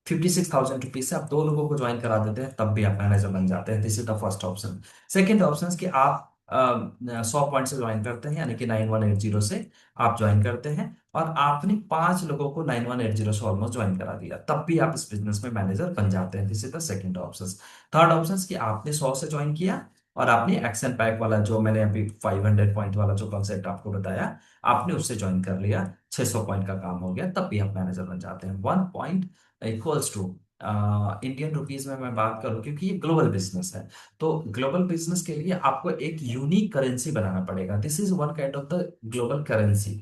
A: 56,000 रुपीज से आप 2 लोगों को ज्वाइन करा देते हैं, तब भी आप मैनेजर बन जाते हैं। This is the first option. Second option कि आप 100 पॉइंट से ज्वाइन करते हैं, यानी कि 9180 से आप ज्वाइन करते हैं, और आपने 5 लोगों को 9180 से ऑलमोस्ट ज्वाइन करा दिया, तब भी आप इस बिजनेस में मैनेजर बन जाते हैं। This is the second option. Third option कि आपने 100 से ज्वाइन किया, और आपने एक्शन पैक वाला जो मैंने अभी 500 पॉइंट वाला जो कॉन्सेप्ट आपको बताया, आपने उससे ज्वाइन कर लिया, 600 पॉइंट का काम हो गया, तब भी आप मैनेजर बन जाते हैं। 1 point equals to Indian rupees में मैं बात करूं, क्योंकि ये ग्लोबल बिजनेस है, तो ग्लोबल बिजनेस के लिए आपको एक यूनिक करेंसी बनाना पड़ेगा। This is one kind of the global currency.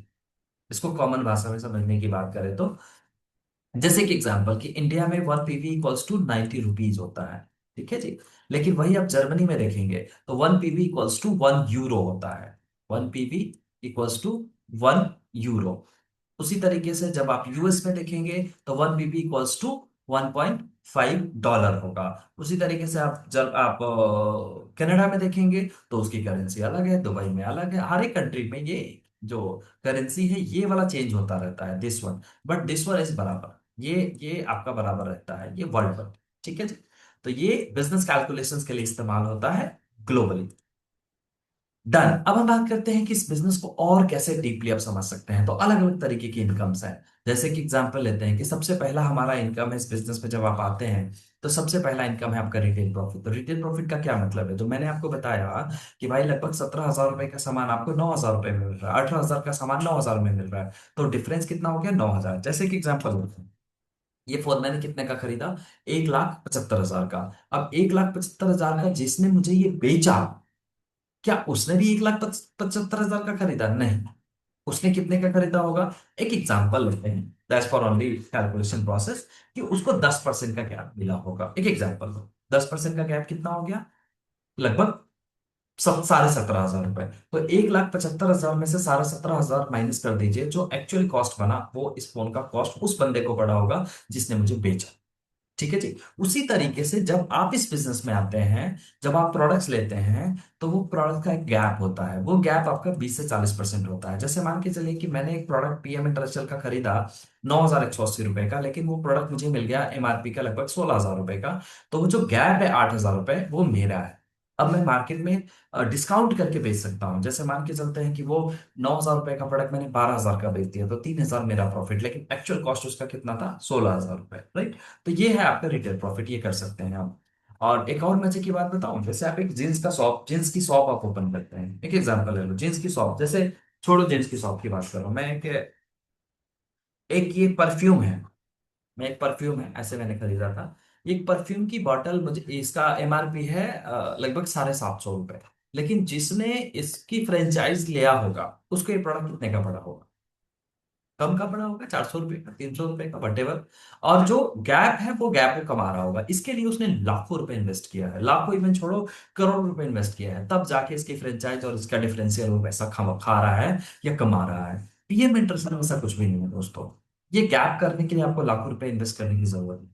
A: इसको कॉमन भाषा में समझने की बात करें तो, जैसे कि एग्जांपल कि इंडिया में 1 पीवी इक्वल्स टू 90 रुपीज होता है, ठीक है जी। लेकिन वही आप जर्मनी में देखेंगे तो 1 पीवी इक्वल्स टू 1 यूरो होता है। 1 पीवी इक्वल्स टू 1 यूरो। उसी तरीके से जब आप यूएस में देखेंगे तो 1 पीवी इक्वल्स टू $1.5 होगा। उसी तरीके से आप जब आप कनाडा में देखेंगे तो उसकी करेंसी अलग है, दुबई में अलग है, हर एक कंट्री में ये जो करेंसी है ये वाला चेंज होता रहता है, this one. But this one is बराबर, ये आपका बराबर रहता है, ये वर्ल्ड पर। ठीक है जी। तो ये बिजनेस कैलकुलेशंस के लिए इस्तेमाल होता है ग्लोबली। डन। अब हम बात करते हैं कि इस बिजनेस को और कैसे डीपली आप समझ सकते हैं। तो अलग अलग तरीके की इनकम्स हैं। जैसे कि एग्जांपल लेते हैं कि सबसे पहला हमारा इनकम है इस बिजनेस में, जब आप आते हैं तो सबसे पहला इनकम है आपका रिटेल प्रॉफिट। तो रिटेल प्रॉफिट का क्या मतलब है, तो मैंने आपको बताया कि भाई लगभग 17,000 रुपए का सामान आपको 9,000 रुपए में मिल रहा है, 18,000 का सामान 9,000 में मिल रहा है, तो डिफरेंस कितना हो गया, 9,000। जैसे कि एग्जाम्पल, ये फोन मैंने कितने का खरीदा, 1,75,000 का। अब 1,75,000 का जिसने मुझे ये बेचा, क्या उसने भी 1,75,000 का खरीदा? नहीं। उसने कितने का खरीदा होगा? एक एग्जांपल लेते हैं, that's for only calculation process, कि उसको 10% का गैप मिला होगा। एक एग्जांपल लो, 10% का गैप कितना हो गया, लगभग सब 17,500 रुपए। तो 1,75,000 में से 17,500 माइनस कर दीजिए, जो एक्चुअली कॉस्ट बना वो इस फोन का कॉस्ट उस बंदे को पड़ा होगा जिसने मुझे बेचा। ठीक है जी। उसी तरीके से जब आप इस बिजनेस में आते हैं, जब आप प्रोडक्ट्स लेते हैं, तो वो प्रोडक्ट का एक गैप होता है, वो गैप आपका 20 से 40% होता है। जैसे मान के चलिए कि मैंने एक प्रोडक्ट पीएम इंडस्ट्रियल का खरीदा 9,180 रुपए का, लेकिन वो प्रोडक्ट मुझे मिल गया एमआरपी का लगभग 16,000 रुपए का। तो वो जो गैप है 8,000 रुपए, वो मेरा है। अब मैं मार्केट में डिस्काउंट करके बेच सकता हूँ। जैसे मान के चलते हैं कि वो 9,000 रुपए का प्रोडक्ट मैंने 12,000 का बेच दिया, तो 3,000 मेरा प्रॉफिट, लेकिन एक्चुअल कॉस्ट उसका कितना था, 16,000 रुपए, राइट। तो ये है आपका रिटेल प्रॉफिट, ये कर सकते हैं आप। और एक और मजे की बात बताऊं, जैसे आप एक जींस की शॉप आप ओपन करते हैं, एक एग्जांपल ले लो, जींस की शॉप, जैसे छोड़ो जींस की शॉप की बात कर रहा हूं मैं, एक एक ये परफ्यूम है, मैं एक परफ्यूम है ऐसे मैंने खरीदा था। एक परफ्यूम की बॉटल, मुझे इसका एमआरपी है लगभग 750 रुपए। लेकिन जिसने इसकी फ्रेंचाइज लिया होगा उसको ये प्रोडक्ट कितने का पड़ा होगा, कम का पड़ा होगा, 400 रुपए का, 300 रुपए का, वटेवर। और जो गैप है वो गैप वो कमा रहा होगा, इसके लिए उसने लाखों रुपए इन्वेस्ट किया है, लाखों इवन छोड़ो, करोड़ रुपए इन्वेस्ट किया है, तब जाके इसकी फ्रेंचाइज और इसका डिफरेंशियल वो पैसा खा रहा है या कमा रहा है। पीएम इंटरेस्ट में ऐसा कुछ भी नहीं है दोस्तों। ये गैप करने के लिए आपको लाखों रुपए इन्वेस्ट करने की जरूरत नहीं।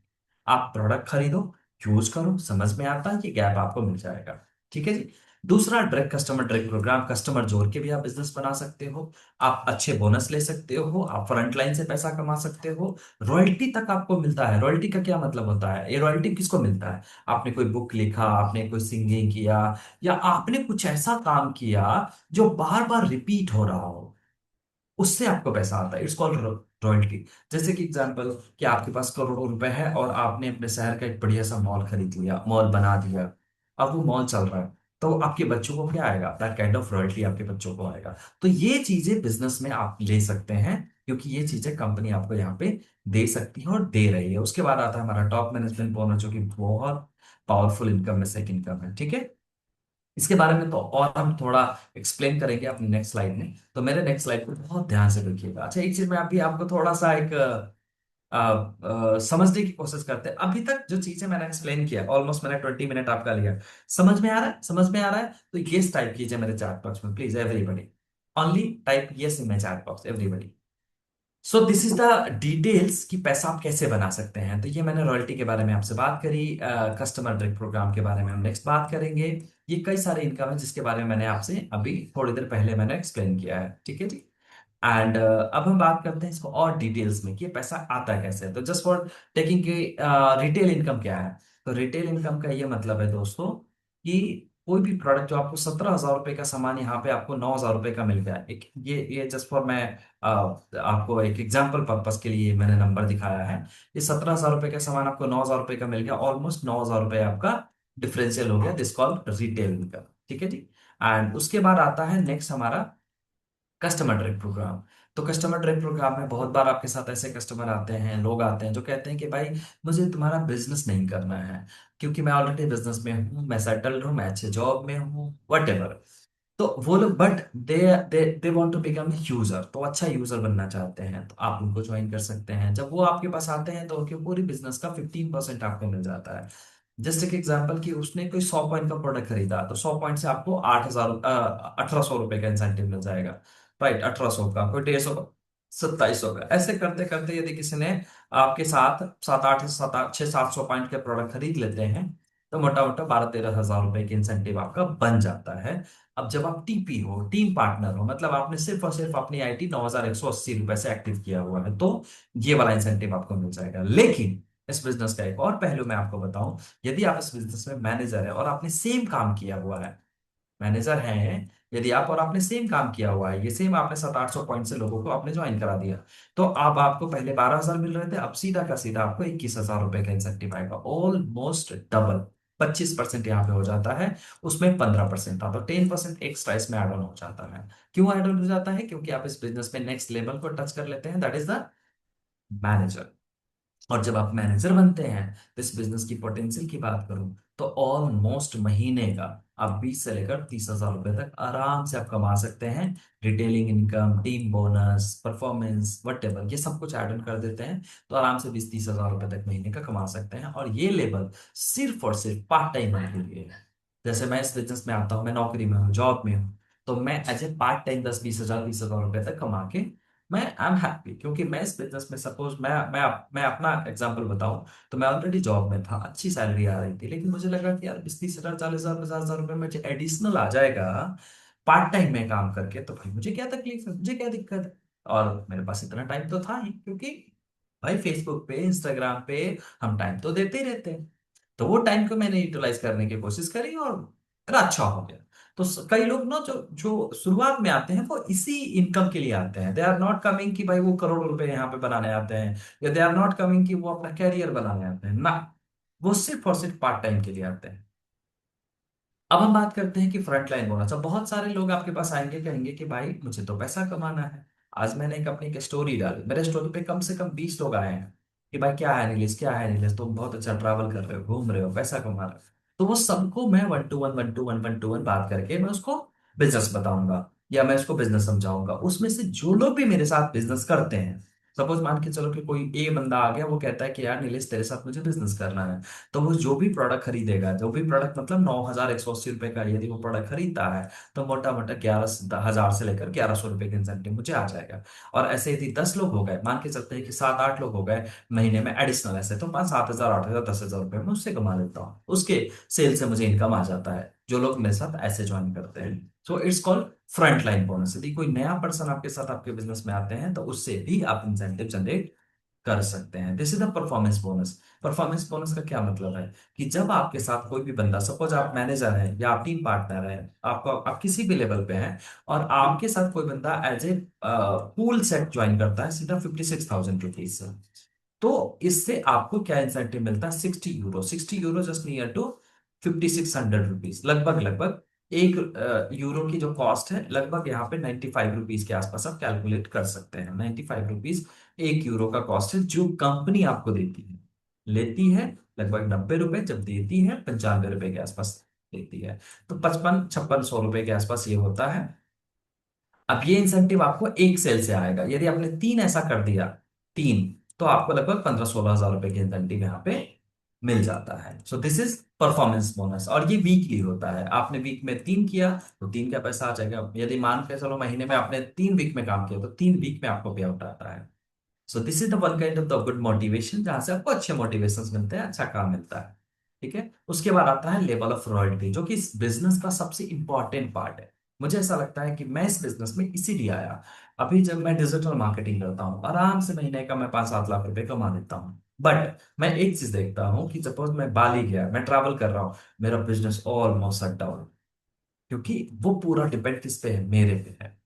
A: आप प्रोडक्ट खरीदो, यूज करो, समझ में आता है कि गैप आपको मिल जाएगा। ठीक है जी। दूसरा direct customer direct programme, customer जोड़ के भी आप बिजनेस बना सकते हो। आप अच्छे बोनस ले सकते हो, आप फ्रंट लाइन से पैसा कमा सकते हो। रॉयल्टी तक आपको मिलता है। रॉयल्टी का क्या मतलब होता है? ये रॉयल्टी किसको मिलता है? आपने कोई बुक लिखा, आपने कोई सिंगिंग किया, या आपने कुछ ऐसा काम किया जो बार बार रिपीट हो रहा हो, उससे आपको पैसा आता है। It's called royalty. जैसे कि एग्जांपल, कि आपके पास करोड़ों रुपए है और आपने अपने शहर का एक बढ़िया सा मॉल खरीद लिया, मॉल बना दिया, अब वो मॉल चल रहा है, तो आपके बच्चों को क्या आएगा? दैट काइंड ऑफ रॉयल्टी आपके बच्चों को आएगा। तो ये चीजें बिजनेस में आप ले सकते हैं, क्योंकि ये चीजें कंपनी आपको यहाँ पे दे सकती है और दे रही है। उसके बाद आता है हमारा टॉप मैनेजमेंट बोनस, जो कि बहुत पावरफुल इनकम में से एक इनकम है। ठीक है, इसके बारे में तो और हम थोड़ा एक्सप्लेन करेंगे अपनी नेक्स्ट स्लाइड में। तो मेरे नेक्स्ट स्लाइड को बहुत ध्यान से देखिएगा। अच्छा, एक चीज मैं अभी आपको थोड़ा सा एक समझने की कोशिश करते हैं। अभी तक जो चीजें मैंने एक्सप्लेन किया, ऑलमोस्ट मैंने 20 मिनट आपका लिया। समझ में आ रहा है? समझ में आ रहा है? तो यस टाइप कीजिए मेरे चैट बॉक्स में please, everybody. Only type yes in my chat box, everybody. So this is the details कि पैसा आप कैसे बना सकते हैं। तो ये मैंने रॉयल्टी के बारे में आपसे बात करी, कस्टमर डायरेक्ट प्रोग्राम के बारे में हम नेक्स्ट बात करेंगे। ये कई सारे इनकम है जिसके बारे में मैंने आपसे अभी थोड़ी देर पहले मैंने एक्सप्लेन किया है। ठीक है जी। एंड अब हम बात करते हैं इसको और डिटेल्स में कि ये पैसा आता कैसे है। तो जस्ट फॉर टेकिंग कि रिटेल इनकम क्या है। तो रिटेल इनकम का ये मतलब है दोस्तों, कि कोई भी प्रोडक्ट जो आपको 17,000 रुपए का सामान यहाँ पे आपको 9,000 रुपए का मिल गया। एक ये जस्ट फॉर मैं आपको एक एग्जाम्पल पर्पस के लिए मैंने नंबर दिखाया है। ये 17,000 रुपए का सामान आपको 9,000 रुपए का मिल गया, ऑलमोस्ट 9,000 रुपए आपका डिफरेंशियल हो गया, दिस कॉल्ड रिटेल इनकम। ठीक है जी। एंड उसके बाद आता है नेक्स्ट हमारा कस्टमर डायरेक्ट प्रोग्राम। तो कस्टमर डायरेक्ट प्रोग्राम में बहुत बार आपके साथ ऐसे कस्टमर आते हैं, लोग आते हैं जो कहते हैं कि भाई मुझे तुम्हारा बिजनेस नहीं करना है, क्योंकि मैं ऑलरेडी बिजनेस में हूँ, मैं सेटल्ड हूँ, मैं अच्छे जॉब में हूँ, वट एवर। तो वो लोग, but they they they want to become user, तो अच्छा यूजर बनना चाहते हैं, तो आप उनको ज्वाइन कर सकते हैं। जब वो आपके पास आते हैं तो उनके पूरी बिजनेस का 15% आपको मिल जाता है। जस्ट एक एग्जाम्पल, कि उसने कोई 100 पॉइंट का प्रोडक्ट खरीदा, तो 100 पॉइंट से आपको 8,000 1,800 रुपए का इंसेंटिव मिल जाएगा। राइट, 1,800 का, कोई 150 का, 2,700 का। ऐसे करते करते यदि किसी ने आपके साथ 7 8 7 6 700 पॉइंट के प्रोडक्ट खरीद लेते हैं, तो मोटा मोटा 12 13 हजार रुपए की इंसेंटिव आपका बन जाता है। अब जब आप टीपी हो, टीम पार्टनर हो, मतलब आपने सिर्फ और सिर्फ अपनी आईटी 9,180 रुपए से एक्टिव किया हुआ है, तो ये वाला इंसेंटिव आपको मिल जाएगा। लेकिन इस बिजनेस का एक और पहलू मैं आपको बताऊं, यदि आप इस बिजनेस में मैनेजर है और आपने सेम काम किया हुआ है, मैनेजर हैं यदि आप और आपने सेम काम किया हुआ है, ये सेम आपने 7 8 सौ पॉइंट से लोगों को आपने ज्वाइन करा दिया, तो अब आपको पहले 12,000 मिल रहे थे, अब सीधा का सीधा आपको 21,000 रुपए का इंसेंटिव आएगा, ऑलमोस्ट डबल। 25% यहाँ पे हो जाता है, उसमें 15% था, तो 10% एक्स्ट्रा इसमें एड ऑन हो जाता है। क्यों एड ऑन हो जाता है? क्योंकि आप इस बिजनेस में नेक्स्ट लेवल को टच कर लेते हैं, दैट इज द मैनेजर। और जब आप मैनेजर बनते हैं, तो इस बिजनेस की पोटेंशियल की बात करूं, तो ऑलमोस्ट महीने का आप 20 से लेकर 30,000 रुपए तक आराम से आप कमा सकते हैं। Retailing income, team bonus, performance, whatever, ये सब कुछ ऐड ऑन कर देते हैं, तो आराम से 20 30 हजार रुपए तक महीने का कमा सकते हैं। और ये लेवल सिर्फ और सिर्फ पार्ट टाइम के लिए है। जैसे मैं इस बिजनेस में आता हूँ, मैं नौकरी में हूँ, जॉब में हूँ, तो मैं एज ए पार्ट टाइम 10 20 हजार 20,000 रुपए तक कमा के मैं आई एम हैप्पी। क्योंकि मैं इस बिजनेस में, सपोज मैं अपना एग्जांपल बताऊं, तो मैं ऑलरेडी जॉब में था, अच्छी सैलरी आ रही थी, लेकिन मुझे लगा कि यार 20 30 हजार 40 हजार 50 हजार रुपए में एडिशनल आ जाएगा पार्ट टाइम में काम करके, तो भाई मुझे क्या तकलीफ है, मुझे क्या दिक्कत है। और मेरे पास इतना टाइम तो था ही, क्योंकि भाई फेसबुक पे, इंस्टाग्राम पे हम टाइम तो देते ही रहते हैं। तो वो टाइम को मैंने यूटिलाइज करने की कोशिश करी और मेरा अच्छा हो गया। तो कई लोग ना जो जो शुरुआत में आते हैं, वो इसी इनकम के लिए आते हैं। दे आर नॉट कमिंग कि भाई वो करोड़ों रुपए यहाँ पे बनाने आते हैं, या दे आर नॉट कमिंग कि वो अपना कैरियर बनाने आते हैं ना, वो सिर्फ और सिर्फ पार्ट टाइम के लिए आते हैं। अब हम बात करते हैं कि फ्रंट लाइन बोनस। अब बहुत सारे लोग आपके पास आएंगे, कहेंगे कि भाई मुझे तो पैसा कमाना है। आज मैंने एक अपनी स्टोरी डाली, मेरे स्टोरी पे कम से कम 20 लोग आए हैं कि भाई क्या है नीलेश, क्या है नीलेश, तुम बहुत अच्छा ट्रैवल कर रहे हो, घूम रहे हो, पैसा कमा रहे हो। तो वो सबको मैं 1 to 1 बात करके मैं उसको बिजनेस बताऊंगा, या मैं उसको बिजनेस समझाऊंगा। उसमें से जो लोग भी मेरे साथ बिजनेस करते हैं, सपोज मान के चलो कि कोई ए बंदा आ गया, वो कहता है कि यार नीलेश तेरे साथ मुझे बिजनेस करना है। तो वो जो भी प्रोडक्ट खरीदेगा, जो भी प्रोडक्ट मतलब 9,180 रुपए का यदि वो प्रोडक्ट खरीदता है, तो मोटा मोटा 11,000 से लेकर 1,100 रुपए का इंसेंटिव मुझे आ जाएगा। और ऐसे यदि 10 लोग हो गए, मान के चलते हैं कि 7-8 लोग हो गए महीने में एडिशनल, ऐसे तो 5-7 हजार, 8 हजार, 10 हजार रुपए मैं उससे कमा लेता हूँ, उसके सेल से मुझे इनकम आ जाता है, जो लोग मेरे साथ ऐसे ज्वाइन करते हैं। So it's called front line bonus. यदि कोई नया पर्सन आपके साथ आपके बिजनेस में आते हैं, तो उससे भी आप इंसेंटिव जनरेट कर सकते हैं। This is the performance bonus. Performance bonus का क्या मतलब है कि जब आपके साथ कोई भी बंदा, सपोज आप मैनेजर हैं या आप टीम पार्टनर हैं, आपको आप किसी भी लेवल पे हैं, और आपके साथ कोई बंदा as a pool set join करता है सीधा 56,000 रुपीज से, तो इससे आपको क्या इंसेंटिव मिलता है? 60 euro. 60 euro just near to 5,600 rupees, लगभग लगभग एक यूरो की जो कॉस्ट है, लगभग यहाँ पे 95 रुपीज के आसपास आप कैलकुलेट कर सकते हैं। 95 रुपीज एक यूरो का कॉस्ट है जो कंपनी आपको देती है। लेती है लगभग 90 रुपए, जब देती है 95 रुपए के आसपास देती है। तो 55-5600 रुपए के आसपास ये होता है। अब ये इंसेंटिव आपको एक सेल से आएगा। यदि आपने तीन ऐसा कर दिया, तीन, तो आपको लगभग 15-16 हजार रुपए के इंसेंटिव यहाँ पे मिल जाता है। So this is performance bonus, और ये वीकली होता है। आपने वीक में 3 किया तो 3 का पैसा आ जाएगा। यदि मान के चलो महीने में आपने 3 वीक में काम किया, तो 3 वीक में आपको पे आउट आता है। So this is the one kind of the good motivation, जहां से आपको अच्छे मोटिवेशंस मिलते हैं, अच्छा काम मिलता है। ठीक है, उसके बाद आता है लेवल ऑफ रॉयल्टी, जो कि इस बिजनेस का सबसे इंपॉर्टेंट पार्ट है। मुझे ऐसा लगता है कि मैं इस बिजनेस में इसीलिए आया। अभी जब मैं डिजिटल मार्केटिंग करता हूँ, आराम से महीने का मैं 5-7 लाख रुपए कमा लेता हूँ, बट मैं एक चीज देखता हूँ कि सपोज मैं बाली गया, मैं ट्रैवल कर रहा हूँ, मेरा बिजनेस ऑलमोस्ट शट डाउन, क्योंकि वो पूरा डिपेंड किस पे है? मेरे पे है।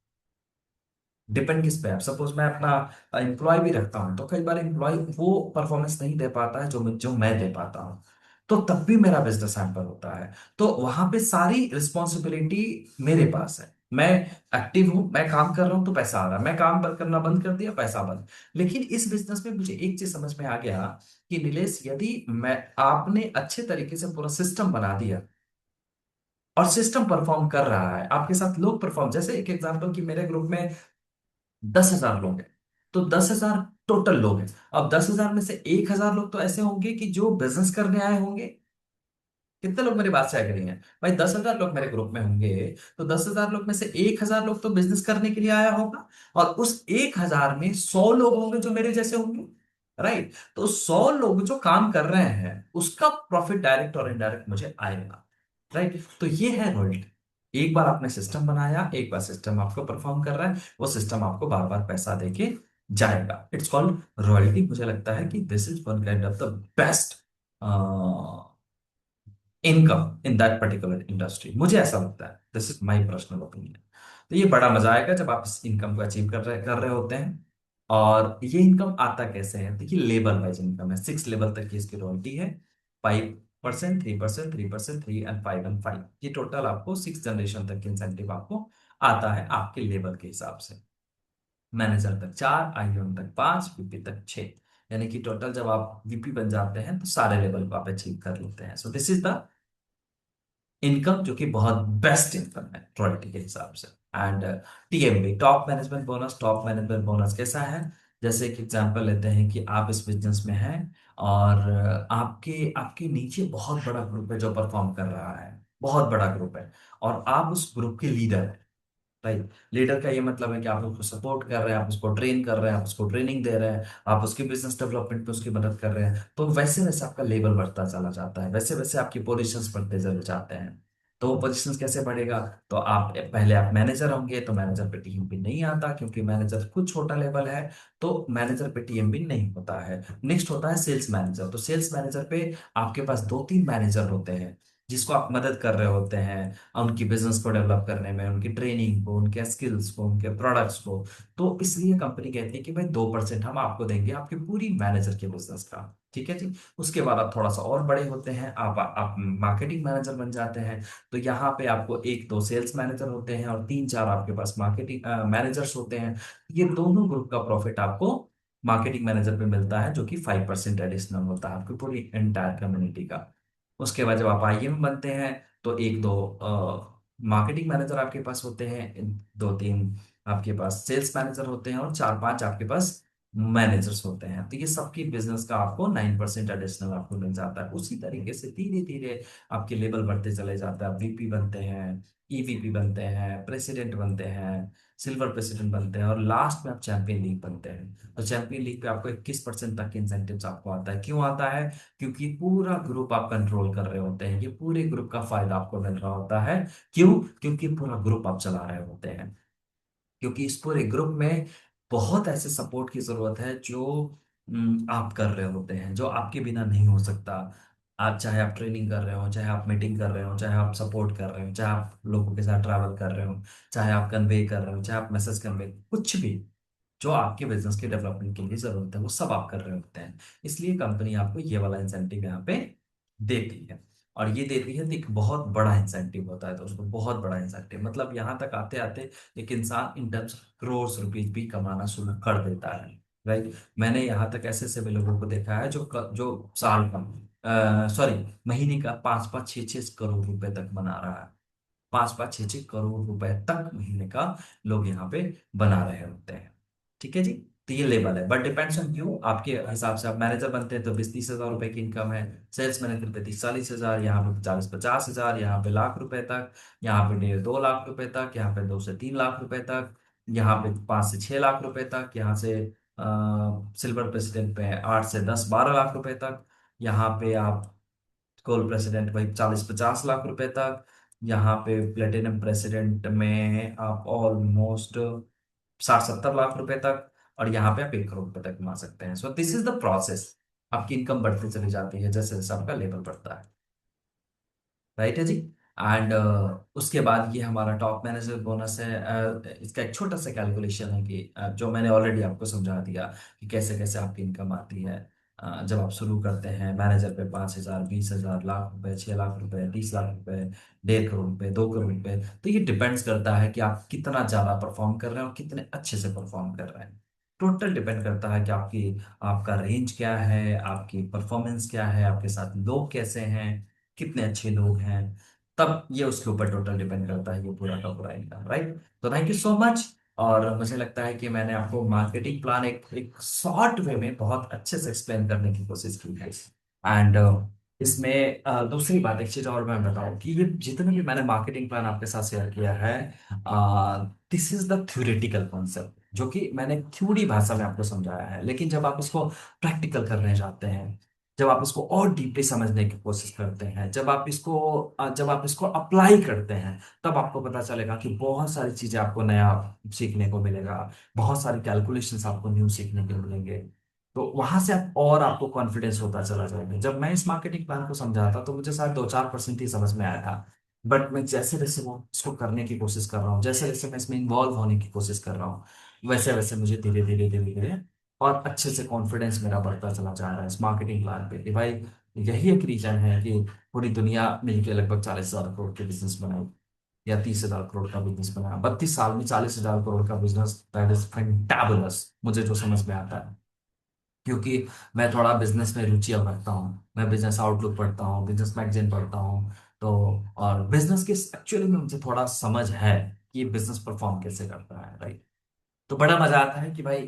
A: डिपेंड किस पे है? सपोज मैं अपना एम्प्लॉय भी रखता हूँ, तो कई बार एम्प्लॉय वो परफॉर्मेंस नहीं दे पाता है जो मैं दे पाता हूँ, तो तब भी मेरा बिजनेस हैम्पर होता है। तो वहां पे सारी रिस्पॉन्सिबिलिटी मेरे पास है। मैं एक्टिव हूं, मैं काम कर रहा हूं तो पैसा आ रहा है, मैं काम पर करना बंद कर दिया, पैसा बंद। लेकिन इस बिजनेस में मुझे एक चीज समझ में आ गया कि नीलेश, यदि मैं आपने अच्छे तरीके से पूरा सिस्टम बना दिया, और सिस्टम परफॉर्म कर रहा है आपके साथ, लोग परफॉर्म, जैसे एक एग्जांपल कि मेरे ग्रुप में 10,000 लोग हैं, तो 10,000 टोटल लोग हैं। अब 10,000 में से 1,000 लोग तो ऐसे होंगे कि जो बिजनेस करने आए होंगे। कितने लोग मेरी बात से एग्री हैं भाई? 10,000 लोग मेरे ग्रुप में होंगे, तो 10,000 लोग में से 1,000 लोग तो बिजनेस करने के लिए आया होगा, और उस 1,000 में 100 लोग होंगे जो मेरे जैसे होंगे। राइट? तो 100 लोग जो काम कर रहे हैं, उसका प्रॉफिट डायरेक्ट और इनडायरेक्ट मुझे आएगा। राइट? तो ये है रॉयल्टी। एक बार आपने सिस्टम बनाया, एक बार सिस्टम आपको परफॉर्म कर रहा है, वो सिस्टम आपको बार बार पैसा देके जाएगा। It's called royalty. मुझे लगता है कि this is one kind of the best income in that particular industry. मुझे ऐसा लगता है, this is my personal opinion. तो ये बड़ा मजा आएगा जब आप इस इनकम को अचीव कर रहे होते हैं। और ये इनकम आता कैसे है? देखिए, लेवल वाइज इनकम है, 6 लेवल तक की इसकी रॉयल्टी है। 5%, 3%, 3%, 3 एंड 5 एंड 5, ये टोटल आपको 6 जनरेशन तक की इंसेंटिव आपको आता है आपके लेवल के हिसाब से। मैनेजर तक 4, आईएम तक 5, वीपी तक 6। यानी कि टोटल जब आप वीपी बन जाते हैं, तो सारे लेवल को आप अचीव कर लेते हैं। So this is the income, जो कि बहुत बेस्ट इनकम है रॉयल्टी के हिसाब से। And TMB, top management bonus. Top management bonus कैसा है? जैसे कि एग्जांपल लेते हैं कि आप इस बिजनेस में हैं, और आपके आपके नीचे बहुत बड़ा ग्रुप है जो परफॉर्म कर रहा है, बहुत बड़ा ग्रुप है, और आप उस ग्रुप के लीडर हैं। राइट? लीडर का ये मतलब है कि आप उसको सपोर्ट कर रहे हैं, आप उसको ट्रेन कर रहे हैं, आप उसको ट्रेनिंग दे रहे हैं, आप उसके बिजनेस डेवलपमेंट में उसकी मदद कर रहे हैं। तो वैसे वैसे आपका लेवल बढ़ता चला जाता है, वैसे वैसे आपकी पोजीशंस बढ़ते चले जाते हैं। तो वो पोजीशंस कैसे बढ़ेगा? तो आप पहले आप मैनेजर होंगे, तो मैनेजर पे टीएमपी नहीं आता, क्योंकि मैनेजर कुछ छोटा लेवल है, तो मैनेजर पे टीएमपी नहीं होता है। नेक्स्ट होता है सेल्स मैनेजर। तो सेल्स मैनेजर पे आपके पास 2-3 मैनेजर होते हैं, जिसको आप मदद कर रहे होते हैं उनकी बिजनेस को डेवलप करने में, उनकी ट्रेनिंग को, उनके स्किल्स को, उनके प्रोडक्ट्स को। तो इसलिए कंपनी कहती है कि भाई 2% हम आपको देंगे आपकी पूरी मैनेजर के बिजनेस का। ठीक है जी। उसके बाद आप थोड़ा सा और बड़े होते हैं, आप मार्केटिंग मैनेजर बन जाते हैं। तो यहाँ पे आपको 1-2 सेल्स मैनेजर होते हैं, और 3-4 आपके पास मार्केटिंग मैनेजर्स होते हैं। ये दोनों ग्रुप का प्रॉफिट आपको मार्केटिंग मैनेजर पे मिलता है, जो कि 5% एडिशनल होता है आपकी पूरी एंटायर कम्युनिटी का। उसके बाद जब आप आईएम बनते हैं, तो 1-2 मार्केटिंग मैनेजर आपके पास होते हैं, 2-3 आपके पास सेल्स मैनेजर होते हैं, और 4-5 आपके पास मैनेजर्स होते हैं। तो ये सबकी बिजनेस का आपको 9% एडिशनल आपको मिल जाता है। उसी तरीके से धीरे धीरे आपके लेवल बढ़ते चले जाते हैं, आप वीपी बनते हैं, ईवीपी बनते हैं, प्रेसिडेंट बनते हैं, सिल्वर प्रेसिडेंट बनते हैं, और लास्ट में आप चैंपियन लीग बनते हैं। तो चैंपियन लीग पे आपको 21% तक के इंसेंटिव्स आपको आता है। क्यों आता है? क्योंकि पूरा ग्रुप आप कंट्रोल कर रहे होते हैं, ये पूरे ग्रुप का फायदा आपको मिल रहा होता है। क्यों? क्योंकि पूरा ग्रुप आप चला रहे होते हैं। क्योंकि इस पूरे ग्रुप में बहुत ऐसे सपोर्ट की जरूरत है जो आप कर रहे होते हैं, जो आपके बिना नहीं हो सकता। आप चाहे आप ट्रेनिंग कर रहे हो, चाहे आप मीटिंग कर रहे हो, चाहे आप सपोर्ट कर रहे हो, चाहे आप लोगों के साथ ट्रैवल कर रहे हो, चाहे आप कन्वे कर रहे हो, चाहे आप मैसेज कन्वे, कुछ भी जो आपके बिजनेस के डेवलपमेंट के लिए जरूरत है वो सब आप कर रहे होते हैं। इसलिए कंपनी आपको ये वाला इंसेंटिव यहाँ पे देती है। और ये देती है तो एक बहुत बड़ा इंसेंटिव होता है, तो उसको बहुत बड़ा इंसेंटिव मतलब यहाँ तक आते आते एक इंसान इन टर्म्स करोड़ रुपीज भी कमाना शुरू कर देता है। राइट। मैंने यहाँ तक ऐसे ऐसे भी लोगों को देखा है जो साल का, सॉरी, महीने का 5-5 6-6 करोड़ रुपए तक बना रहा है। 5-5 6-6 करोड़ रुपए तक महीने का लोग यहाँ पे बना रहे होते हैं। ठीक है जी। तो ये लेवल है, बट डिपेंड्स ऑन यू, आपके हिसाब से। आप मैनेजर बनते हैं तो 20-30 हजार रुपए की इनकम है। सेल्स मैनेजर पे 30-40 हजार, यहाँ पे 40-50 हजार, यहाँ पे लाख रुपए तक, यहाँ पे 1.5-2 लाख रुपए तक, यहाँ पे 2 से 3 लाख रुपए तक, यहाँ पे 5 से 6 लाख रुपए तक, यहाँ से सिल्वर प्रेसिडेंट पे 8 से 10-12 लाख रुपए तक, यहाँ पे आप गोल्ड प्रेसिडेंट भाई 40-50 लाख रुपए तक, यहाँ पे प्लेटिनम प्रेसिडेंट में आप ऑलमोस्ट 60-70 लाख रुपए तक, और यहाँ पे आप 1 करोड़ रुपए तक कमा सकते हैं। So this is the process. आपकी इनकम बढ़ती चली जाती है जैसे जैसे आपका लेवल बढ़ता है। राइट है जी। एंड उसके बाद ये हमारा टॉप मैनेजर बोनस है। इसका एक छोटा सा कैलकुलेशन है कि जो मैंने ऑलरेडी आपको समझा दिया कि कैसे कैसे आपकी इनकम आती है। जब आप शुरू करते हैं मैनेजर पे 5 हजार, 20 हजार, लाख रुपए, 6 लाख रुपए, 30 लाख रुपए, 1.5 करोड़ रुपए, 2 करोड़ रुपए। तो ये डिपेंड्स करता है कि आप कितना ज्यादा परफॉर्म कर रहे हैं और कितने अच्छे से परफॉर्म कर रहे हैं। टोटल डिपेंड करता है कि आपका रेंज क्या है, आपकी परफॉर्मेंस क्या है, आपके साथ लोग कैसे हैं, कितने अच्छे लोग हैं। तब ये उसके ऊपर टोटल डिपेंड करता है ये पूरा का पूरा इनकम। राइट। तो थैंक यू सो मच। और मुझे लगता है कि मैंने आपको मार्केटिंग प्लान एक एक शॉर्ट वे में बहुत अच्छे से एक्सप्लेन करने की कोशिश की है। एंड इसमें दूसरी बात एक चीज और मैं बताऊं कि ये जितने भी मैंने मार्केटिंग प्लान आपके साथ शेयर किया है, this is the theoretical concept जो कि मैंने थ्योरी भाषा में आपको समझाया है। लेकिन जब आप इसको प्रैक्टिकल करने जाते हैं, जब आप इसको और डीपली समझने की कोशिश करते हैं, जब आप इसको अप्लाई करते हैं, तब आपको पता चलेगा कि बहुत सारी चीजें आपको नया सीखने को मिलेगा। बहुत सारी कैलकुलेशंस आपको न्यू सीखने को मिलेंगे। तो वहां से आप और आपको कॉन्फिडेंस होता चला जाएगा। जब मैं इस मार्केटिंग प्लान को समझाता तो मुझे शायद 2-4% ही समझ में आया था। बट मैं जैसे जैसे वो इसको करने की कोशिश कर रहा हूँ, जैसे जैसे मैं इसमें इन्वॉल्व होने की कोशिश कर रहा हूँ, वैसे वैसे मुझे धीरे धीरे धीरे धीरे और अच्छे से कॉन्फिडेंस मेरा बढ़ता चला जा रहा है इस मार्केटिंग प्लान पे कि भाई यही एक रीजन है कि पूरी दुनिया मिलकर लगभग 40 हजार करोड़ के बिजनेस बनाई, या 30 हजार करोड़ का बिजनेस बनाया 32 साल में। 40 हजार करोड़ का बिजनेस, दैट इज फैंटाबुलस मुझे जो समझ में आता है। क्योंकि मैं थोड़ा बिजनेस में रुचि अब रखता हूँ, मैं बिजनेस आउटलुक पढ़ता हूँ, बिजनेस मैगजीन पढ़ता हूँ। तो और बिजनेस की एक्चुअली में मुझे थोड़ा समझ है कि बिजनेस परफॉर्म कैसे करता है। राइट। तो बड़ा मजा आता है कि भाई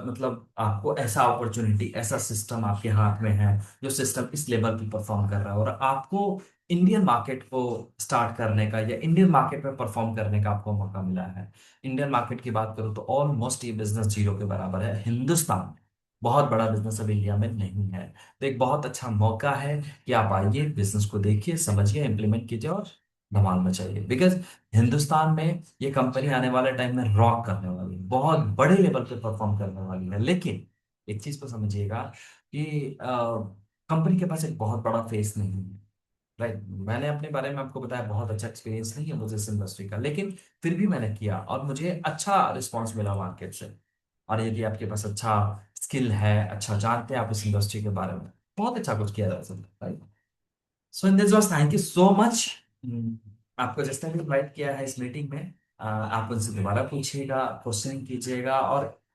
A: मतलब आपको ऐसा अपॉर्चुनिटी, ऐसा सिस्टम आपके हाथ में है जो सिस्टम इस लेवल पे परफॉर्म कर रहा है, और आपको इंडियन मार्केट को स्टार्ट करने का या इंडियन मार्केट में परफॉर्म करने का आपको मौका मिला है। इंडियन मार्केट की बात करूँ तो ऑलमोस्ट ये बिजनेस जीरो के बराबर है हिंदुस्तान में। बहुत बड़ा बिजनेस अब इंडिया में नहीं है। तो एक बहुत अच्छा मौका है कि आप आइए, बिजनेस को देखिए, समझिए, इंप्लीमेंट कीजिए और धमाल मचाइए। बिकॉज हिंदुस्तान में ये कंपनी आने वाले टाइम में रॉक करने वाली है, बहुत बड़े लेवल पे परफॉर्म करने वाली है। लेकिन एक चीज को समझिएगा कि कंपनी के पास एक बहुत बड़ा फेस नहीं है। राइट। मैंने अपने बारे में आपको बताया, बहुत अच्छा एक्सपीरियंस नहीं है मुझे इस इंडस्ट्री का, लेकिन फिर भी मैंने किया और मुझे अच्छा रिस्पॉन्स मिला मार्केट से। और यदि आपके पास अच्छा स्किल है, अच्छा जानते हैं आप इस इंडस्ट्री के बारे में, बहुत अच्छा कुछ किया जा सकता है। So in this was, thank you so much. आपको जिसने भी इनवाइट किया है इस मीटिंग में, आप उनसे दोबारा पूछिएगा, क्वेश्चन कीजिएगा।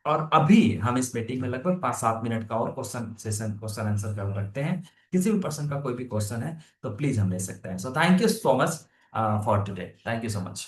A: और अभी हम इस मीटिंग में लगभग 5-7 मिनट का और क्वेश्चन सेशन, क्वेश्चन आंसर कर रखते हैं। किसी भी पर्सन का कोई भी क्वेश्चन है तो प्लीज हम ले सकते हैं। So thank you so much for today. Thank you so much.